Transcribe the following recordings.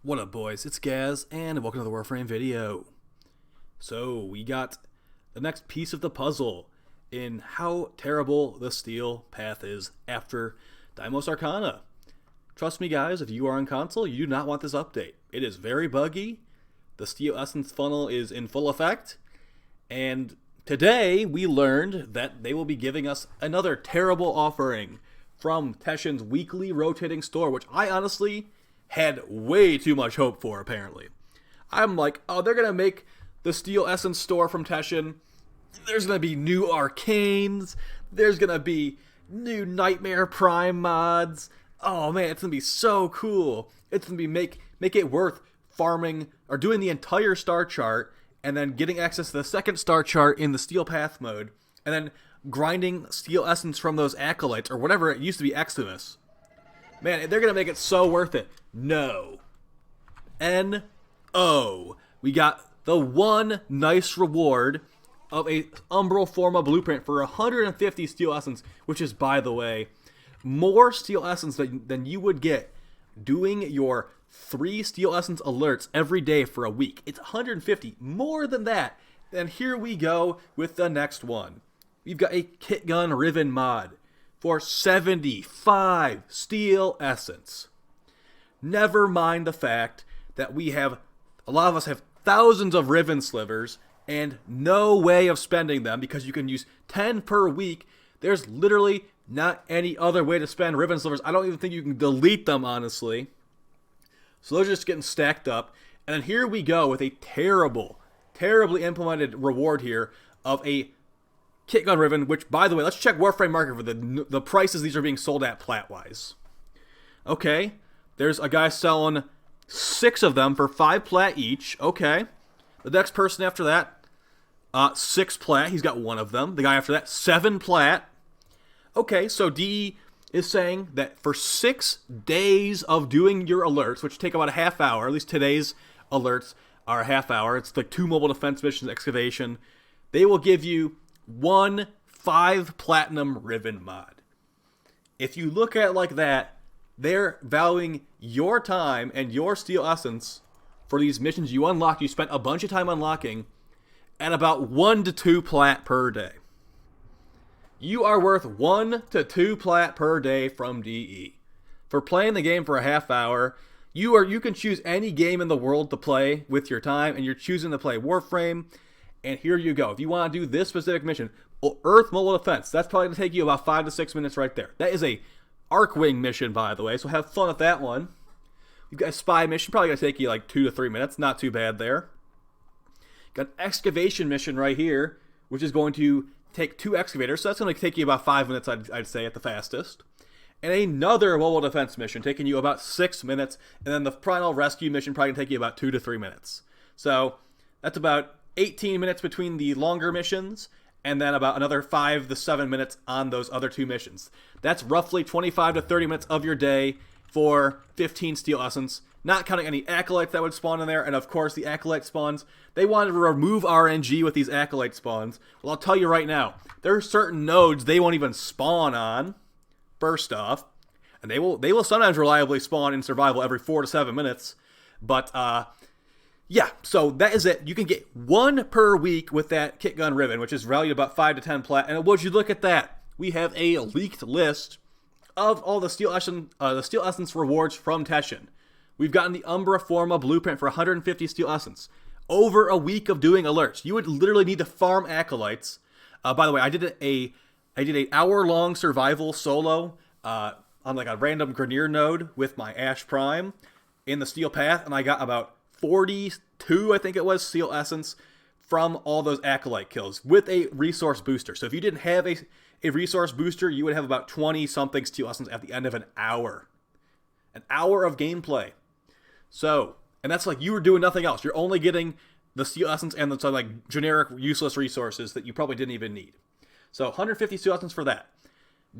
What up, boys? It's Gaz, and welcome to the Warframe video. So, we got the next piece of the puzzle in how terrible the steel path is after Deimos Arcana. Trust me, guys, if you are on console, you do not want this update. It is very buggy, the steel essence funnel is in full effect, and today we learned that they will be giving us another terrible offering from Teshin's weekly rotating store, which I honestly had way too much hope for, apparently. I'm like, oh, they're going to make the Steel Essence store from Teshin. There's going to be new Arcanes. There's going to be new Nightmare Prime mods. Oh, man, it's going to be so cool. It's going to be make it worth farming or doing the entire star chart and then getting access to the second star chart in the Steel Path mode and then grinding Steel Essence from those Acolytes or whatever it used to be, Extimus. Man, they're going to make it so worth it. No. N-O. We got the one nice reward of a Umbral Forma blueprint for 150 Steel Essence, which is, by the way, more Steel Essence than you would get doing your 3 Steel Essence alerts every day for a week. It's 150, more than that. And here we go with the next one. We've got a Kit Gun Riven mod for 75 Steel Essence. Never mind the fact that a lot of us have thousands of Riven slivers and no way of spending them because you can use 10 per week. There's literally not any other way to spend Riven slivers. I don't even think you can delete them, honestly. So those are just getting stacked up. And then here we go with a terribly implemented reward here of a Kit Gun Riven, which, by the way, let's check Warframe Market for the prices these are being sold at plat-wise. Okay, there's a guy selling 6 of them for 5 plat each. Okay, the next person after that, 6 plat, he's got 1 of them. The guy after that, 7 plat. Okay, so DE is saying that for 6 days of doing your alerts, which take about a half hour, at least today's alerts are a half hour, it's like 2 mobile defense missions, excavation, they will give you 1 5 platinum Riven mod. If you look at it like that, they're valuing your time and your Steel Essence for these missions you unlocked, you spent a bunch of time unlocking, at about 1 to 2 plat per day. You are worth 1 to 2 plat per day from DE. For playing the game for a half hour, you can choose any game in the world to play with your time, and you're choosing to play Warframe. And here you go. If you want to do this specific mission, Earth Mobile Defense, that's probably going to take you about 5 to 6 minutes right there. That is a Arcwing mission, by the way, so have fun with that one. You've got a Spy mission, probably going to take you like 2 to 3 minutes. Not too bad there. Got an Excavation mission right here, which is going to take 2 excavators, so that's going to take you about 5 minutes, I'd say, at the fastest. And another Mobile Defense mission, taking you about 6 minutes, and then the Primal Rescue mission probably going to take you about 2 to 3 minutes. So that's about 18 minutes between the longer missions, and then about another 5 to 7 minutes on those other 2 missions. That's roughly 25 to 30 minutes of your day for 15 Steel Essence, not counting any Acolytes that would spawn in there, and of course the Acolyte spawns. They wanted to remove RNG with these Acolyte spawns. Well, I'll tell you right now, there are certain nodes they won't even spawn on, first off, and they will sometimes reliably spawn in survival every 4 to 7 minutes, but yeah, so that is it. You can get 1 per week with that Kit Gun Riven, which is valued about 5 to 10 plat. And would you look at that? We have a leaked list of all the Steel Essence rewards from Teshin. We've gotten the Umbra Forma blueprint for 150 Steel Essence. Over a week of doing alerts. You would literally need to farm Acolytes. By the way, I did an hour-long survival solo on like a random Grenier node with my Ash Prime in the Steel Path, and I got about 42, I think it was, Steel Essence from all those Acolyte kills with a resource booster. So if you didn't have a resource booster, you would have about 20-something Steel Essence at the end of an hour. An hour of gameplay. So, and that's like you were doing nothing else. You're only getting the Steel Essence and the like generic useless resources that you probably didn't even need. So 150 Steel Essence for that.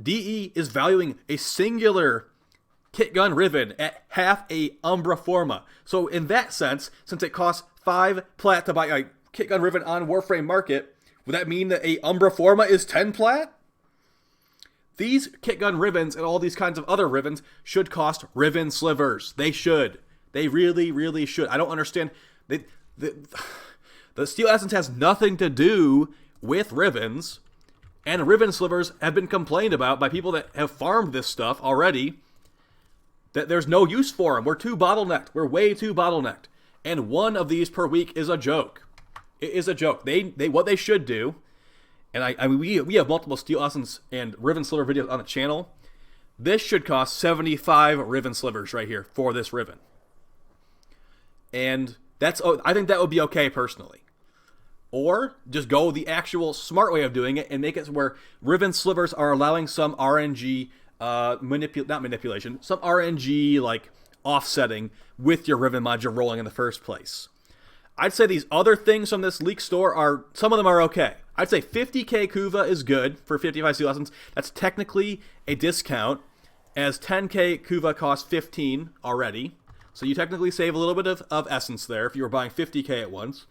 DE is valuing a singular Kit Gun Riven at half a Umbra Forma. So in that sense, since it costs 5 plat to buy a Kit Gun Riven on Warframe Market, would that mean that a Umbra Forma is 10 plat? These Kit Gun Rivens and all these kinds of other Rivens should cost Riven slivers. They should. They really, really should. I don't understand. The Steel Essence has nothing to do with Rivens, and Riven Slivers have been complained about by people that have farmed this stuff already, that there's no use for them. We're too bottlenecked. We're way too bottlenecked. And one of these per week is a joke. It is a joke. They what they should do, and I mean we have multiple Steel Essence and Riven Sliver videos on the channel. This should cost 75 Riven Slivers right here for this Riven. And I think that would be okay personally. Or just go the actual smart way of doing it and make it where Riven Slivers are allowing some RNG not manipulation, some RNG like offsetting with your Riven mod you're rolling in the first place. I'd say these other things from this leak store some of them are okay. I'd say 50k Kuva is good for 55 Steel Essence. That's technically a discount, as 10k Kuva costs 15 already. So you technically save a little bit of essence there if you were buying 50k at once.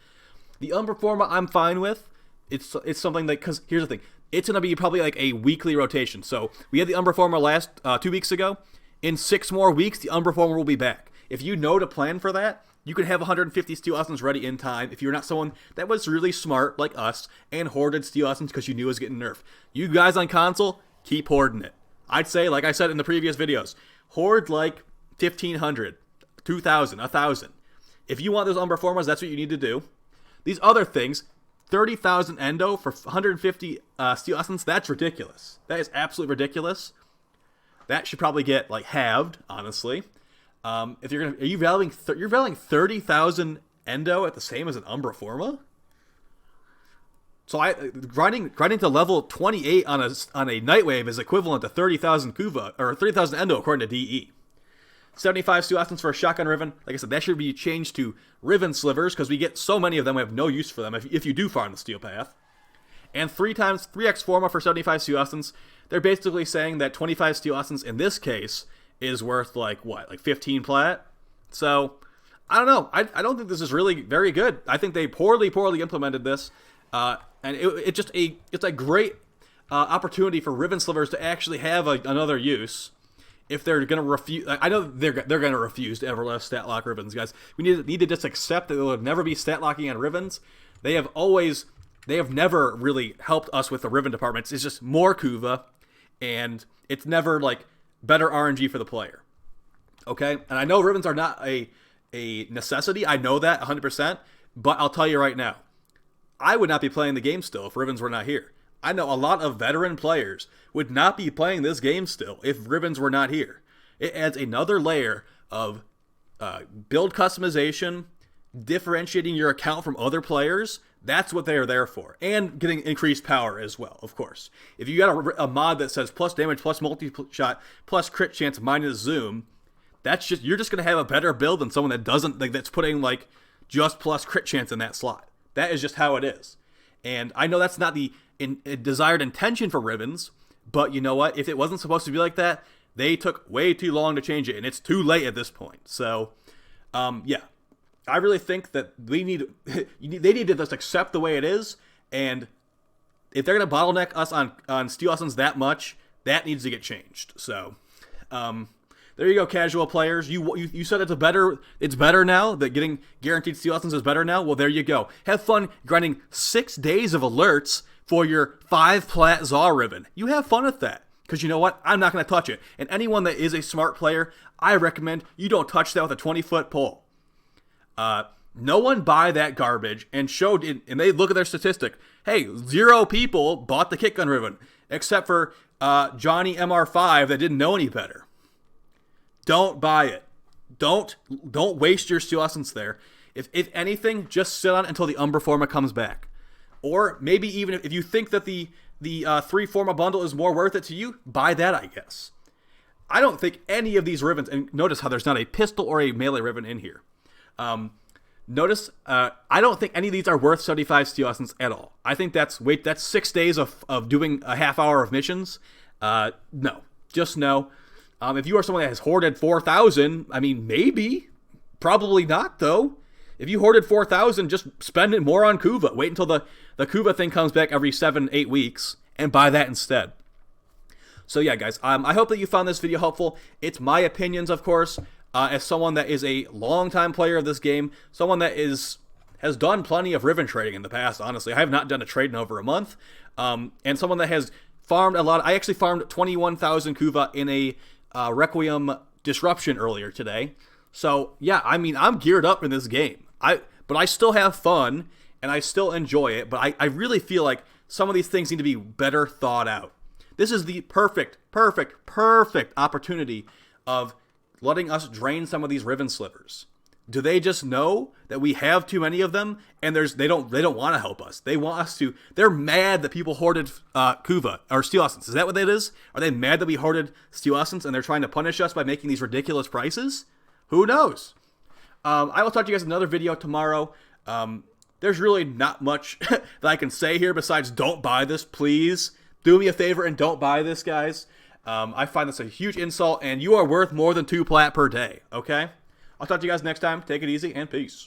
The Umbra Forma I'm fine with. It's something that, because here's the thing, it's going to be probably like a weekly rotation. So we had the Umbra Forma last 2 weeks ago. In 6 more weeks, the Umbra Forma will be back. If you know to plan for that, you can have 150 Steel Essence ready in time if you're not someone that was really smart like us and hoarded Steel Essence because you knew it was getting nerfed. You guys on console, keep hoarding it. I'd say, like I said in the previous videos, hoard like 1,500, 2,000, 1,000. If you want those Umbra Formas, that's what you need to do. These other things, 30,000 Endo for 150 Steel Essence, that's ridiculous. That is absolutely ridiculous. That should probably get like halved, honestly. If you're valuing 30,000 Endo at the same as an Umbra Forma? So grinding to level 28 on a Nightwave is equivalent to 30,000 Kuva or 30,000 Endo according to DE. 75 Steel Essence for a Shotgun Riven. Like I said, that should be changed to Riven Slivers because we get so many of them, we have no use for them if you do farm the Steel Path. And 3x Forma for 75 Steel Essence. They're basically saying that 25 Steel Essence in this case is worth like 15 plat? So, I don't know. I don't think this is really very good. I think they poorly implemented this. And it's a great opportunity for Riven Slivers to actually have another use. If they're going to refuse, I know they're going to refuse to ever let us stat lock Rivens, guys. We need to just accept that there will never be stat locking on Rivens. They have never really helped us with the Riven departments. It's just more Kuva, and it's never like better RNG for the player. Okay, and I know Rivens are not a necessity. I know that 100%. But I'll tell you right now, I would not be playing the game still if Rivens were not here. I know a lot of veteran players would not be playing this game still if Rivens were not here. It adds another layer of build customization, differentiating your account from other players. That's what they are there for. And getting increased power as well, of course. If you got a mod that says plus damage, plus multi-shot, plus crit chance, minus zoom, you're just going to have a better build than someone that doesn't, that's putting like just plus crit chance in that slot. That is just how it is. And I know that's not the desired intention for Rivens, but you know what? If it wasn't supposed to be like that, they took way too long to change it, and it's too late at this point. So, yeah. I really think that they need to just accept the way it is, and if they're going to bottleneck us on Steel Essence that much, that needs to get changed. So, there you go, casual players. You said it's better now, that getting guaranteed Steel Essence is better now. Well, there you go. Have fun grinding 6 days of alerts for your 5 plat Zaw Riven. You have fun with that. Because you know what? I'm not going to touch it. And anyone that is a smart player, I recommend you don't touch that with a 20-foot pole. No one buy that garbage and they look at their statistic. Hey, 0 people bought the Kick Gun Riven, except for Johnny MR5 that didn't know any better. Don't buy it. Don't waste your Steel Essence there. If anything, just sit on it until the Umbra Forma comes back. Or maybe even if you think that the 3 Forma bundle is more worth it to you, buy that, I guess. I don't think any of these Rivens, and notice how there's not a pistol or a melee Riven in here. Notice, I don't think any of these are worth 75 Steel Essence at all. I think that's 6 days of doing a half hour of missions. No. Just no. If you are someone that has hoarded 4,000, I mean, maybe. Probably not, though. If you hoarded 4,000, just spend it more on Kuva. Wait until the Kuva thing comes back every 7-8 weeks and buy that instead. So yeah, guys, I hope that you found this video helpful. It's my opinions, of course. as someone that is a longtime player of this game, someone that has done plenty of Riven trading in the past, honestly. I have not done a trade in over a month. And someone that has farmed a lot. I actually farmed 21,000 Kuva in a Requiem disruption earlier today. So, yeah, I mean, I'm geared up in this game. But I still have fun, and I still enjoy it. But I really feel like some of these things need to be better thought out. This is the perfect opportunity of letting us drain some of these Riven slivers. Do they just know that we have too many of them, and they don't want to help us? They want us to. They're mad that people hoarded Kuva or Steel Essence. Is that what that is? Are they mad that we hoarded Steel Essence and they're trying to punish us by making these ridiculous prices? Who knows? I will talk to you guys in another video tomorrow. There's really not much that I can say here besides don't buy this, please. Do me a favor and don't buy this, guys. I find this a huge insult, and you are worth more than 2 plat per day, okay? I'll talk to you guys next time. Take it easy, and peace.